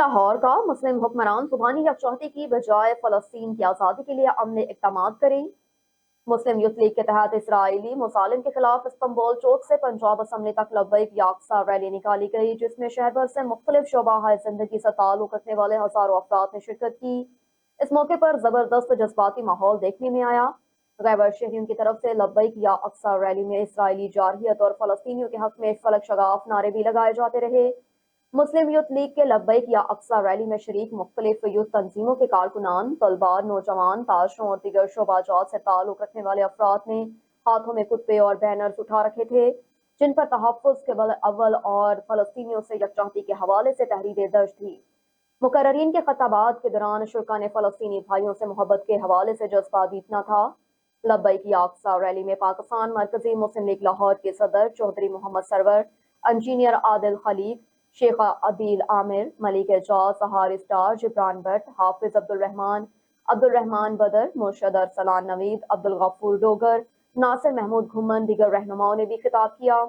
لاہور کا مسلم حکمران زبانی یکجہتی کی بجائے فلسطین کی آزادی کے لیے عملی اقدامات کریں۔ مسلم یوتھ لیگ کے تحت اسرائیلی مظالم کے خلاف استنبول چوک سے پنجاب اسمبلی تک لبیک یا اقصی ریلی نکالی گئی، جس میں شہر بھر سے مختلف شعبہ زندگی سے تعلق رکھنے والے ہزاروں افراد نے شرکت کی۔ اس موقع پر زبردست جذباتی ماحول دیکھنے میں آیا۔ غیبر شہریوں کی طرف سے لبیک یا اقصی ریلی میں اسرائیلی جارحیت اور فلسطینیوں کے حق میں فلک شگاف نعرے بھی لگائے جاتے رہے۔ مسلم یوتھ لیگ کے لبیک یا اقصی ریلی میں شریک مختلف یوتھ تنظیموں کے کارکنان، طلباء، نوجوان، تاشوں اور دیگر شعبہ جات سے تعلق رکھنے والے افراد نے ہاتھوں میں خطبے اور بینرز اٹھا رکھے تھے، جن پر تحفظ کے اول اور فلسطینیوں سے یکجہتی کے حوالے سے تحریریں درج تھیں۔ مقررین کے خطابات کے دوران شرکاء نے فلسطینی بھائیوں سے محبت کے حوالے سے جذبہ دیدنا تھا۔ لبیک یا اقصی ریلی میں پاکستان مرکزی مسلم لیگ لاہور کے صدر Chaudhry Muhammad Sarwar, engineer Adil Khaliq, Sheikh Adeel Amir, Malik Ejaz, سہار star, Jibran but, حافظ عبدالرحمان بدر، مرشد ارسلان نوید، عبدالغفور ڈوگر، ناصر محمود گھمن، دیگر رہنماؤں نے بھی خطاب کیا۔